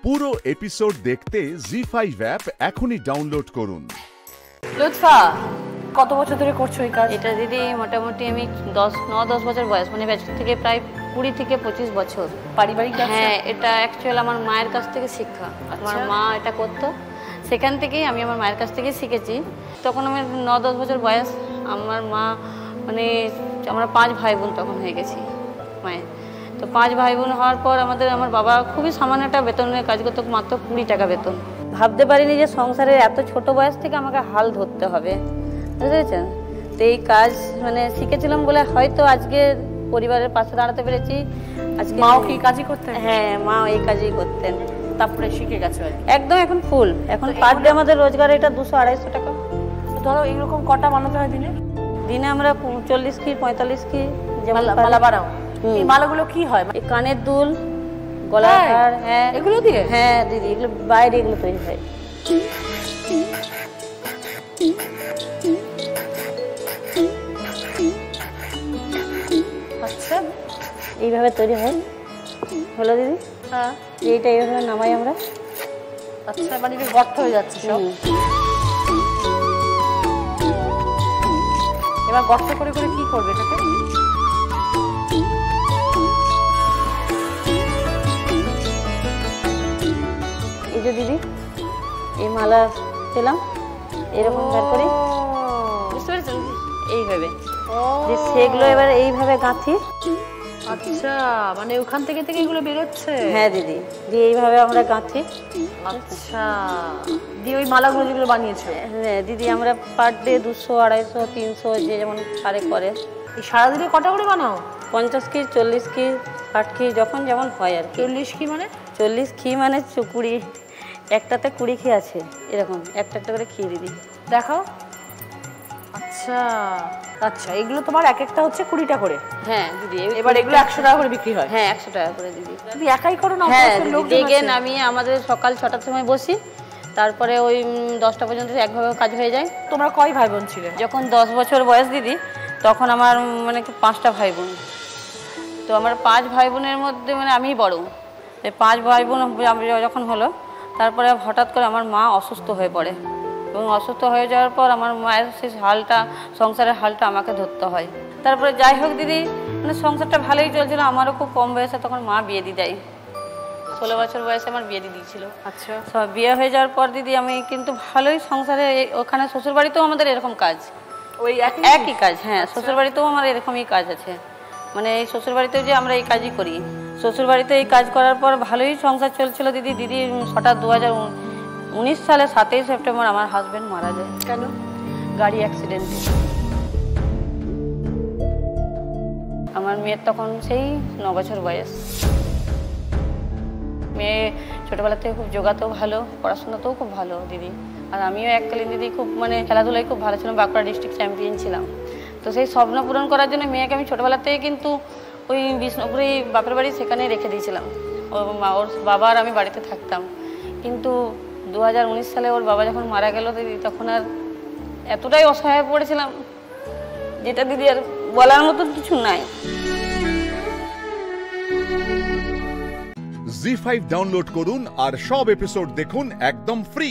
পুরো এপিসোড দেখতে জি5 অ্যাপ এখনই ডাউনলোড করুন। লুৎফা, কত বছর ধরে করছো এই কাজ? এটা দিদি মোটামুটি আমি 9-10 বছর বয়স, মানে ব্যাচ থেকে প্রায় 20 থেকে 25 বছর। পারিবারিক কাজ? হ্যাঁ, এটা অ্যাকচুয়ালি আমার মায়ের কাছ থেকে শিক্ষা। আমার মা এটা করতো, সেখান থেকেই আমি আমার মায়ের কাছ থেকেই শিখেছি। তখন আমার 9-10 বছর বয়স। আমার মা মানে আমরা 5 ভাই বোন তখন হয়ে গেছি মায়ের। তো 5 ভাই বোন হওয়ার পর আমার বাবা খুবই সামান্য একটা বেতনের কাজ করতো, মাত্র 20 টাকা বেতন। ভাবতে পারিনি যে সংসারে এত ছোট বয়স থেকে আমাকে হাল ধরতে হবে, বুঝতে পেরেছেন? তো এই কাজ মানে শিখেছিলাম বলে হয়তো আজকে পরিবারের পাশে দাঁড়াতে পেরেছি। আজকে মাও কি কাজই করতেন? হ্যাঁ, মা এই কাজই করতেন, তারপরে শিখে গেছো একদম। এখন ফুল, এখন পার ডে আমাদের রোজগার এটা 200-250 টাকা। ধরো এইরকম কটা বানাতে হয় দিনে? দিনে আমরা 40 কি 45 কি যেমন মালা বানাও। এই মালাগুলো কি হয়? এই কানের দুল, গলার হার, হ্যাঁ এগুলো দিয়ে? হ্যাঁ দিদি, এগুলো বাইরে এগুলো তৈরি হয়। আচ্ছা, এইভাবে তৈরি হয়। হলো দিদি? হ্যাঁ। এইটা এইভাবে নামাই আমরা। আচ্ছা, মানে গর্ত হয়ে যাচ্ছে সব। এবার গর্ত করে করে কি করবে এটাকে? এই যে দিদি, এই মালা পেলাম এরকম ধার করে, বুঝতে পেরেছেন? এইভাবে যে সেগুলো এবার এইভাবে গাঁথি। আচ্ছা, মানে ওখান থেকে থেকে এগুলো বেরোচ্ছে? হ্যাঁ দিদি, দিয়ে এইভাবে আমরা গাঁথি। আচ্ছা, দিয়ে ওই মালাগুলো যেগুলো বানিয়েছো? হ্যাঁ দিদি, আমরা পার ডে 200, 250, 300 যে যেমন পারে করে। এই সারাদিনে কটা করে বানাও? 50 কি, 40 কি, 60 কি, যখন যেমন হয় আর কি। 40 কি মানে? 40 খি মানে 20, একটাতে 20 খি আছে, এরকম একটা একটা করে খি দিদি। দেখাও। আচ্ছা আচ্ছা, এগুলো তোমার এক একটা হচ্ছে 20টা করে? হ্যাঁ দিদি, এবার এগুলো 100 টাকা করে বিক্রি হয়? হ্যাঁ 100 টাকা করে দিদি। তুমি একাই করো না? হ্যাঁ দিদি, নামিয়ে আমাদের সকাল 6টার সময় বসি, তারপরে ওই 10টা পর্যন্ত একভাবে কাজ হয়ে যায়। তোমরা কয় ভাই বোন ছিলে? যখন 10 বছর বয়স দিদি, তখন আমার মানে 5টা ভাই বোন। তো আমার 5 ভাই বোনের মধ্যে মানে আমিই বড়। এই 5 ভাই বোন যখন হলো, তারপরে হঠাৎ করে আমার মা অসুস্থ হয়ে পড়ে, এবং অসুস্থ হয়ে যাওয়ার পর আমার মায়ের সেই হালটা, সংসারের হালটা আমাকে ধরতে হয়। তারপরে যাই হোক দিদি, মানে সংসারটা ভালোই চলছিল। আমারও খুব কম বয়সে তখন মা বিয়ে দিয়ে দেয়। 16 বছর বয়সে আমার বিয়ে দিয়ে দিয়েছিল। আচ্ছা, সব বিয়ে হয়ে যাওয়ার পর দিদি আমি কিন্তু ভালোই সংসারে, ওখানে শ্বশুরবাড়িতেও আমাদের এরকম কাজ, ওই একই কাজ। হ্যাঁ, শ্বশুরবাড়িতেও আমার এরকমই কাজ আছে, মানে এই শ্বশুরবাড়িতেও যে আমরা এই কাজই করি। শ্বশুরবাড়িতে এই কাজ করার পর ভালোই সংসার চলছিল দিদি। দিদি হঠাৎ 2019 সালে 7ই সেপ্টেম্বর আমার হাজব্যান্ড মারা যায়। কেন? গাড়ি অ্যাক্সিডেন্টে। আমার মেয়ের তখন সেই 9 বছর বয়স। মেয়ে ছোটোবেলা থেকে খুব যোগাতেও ভালো, পড়াশোনাতেও খুব ভালো দিদি। আর আমিও এককালীন দিদি খুব মানে খেলাধুলায় খুব ভালো ছিলাম, বাঁকুড়া ডিস্ট্রিক্ট চ্যাম্পিয়ন ছিলাম। তো সেই স্বপ্ন পূরণ করার জন্য মেয়েকে আমি ছোটোবেলা থেকে কিন্তু ওই বিষ্ণুপুরে বাপের বাড়ি সেখানে রেখে দিয়েছিলাম। ওর বাবা আর আমি বাড়িতে থাকতাম। কিন্তু 2019 সালে ওর বাবা যখন মারা গেল দিদি, তখন আর এতটাই অসহায় পড়েছিলাম, যেটা দিদি আর বলার মতন কিছু নাই। জি5 ডাউনলোড করুন আর সব এপিসোড দেখুন একদম ফ্রি।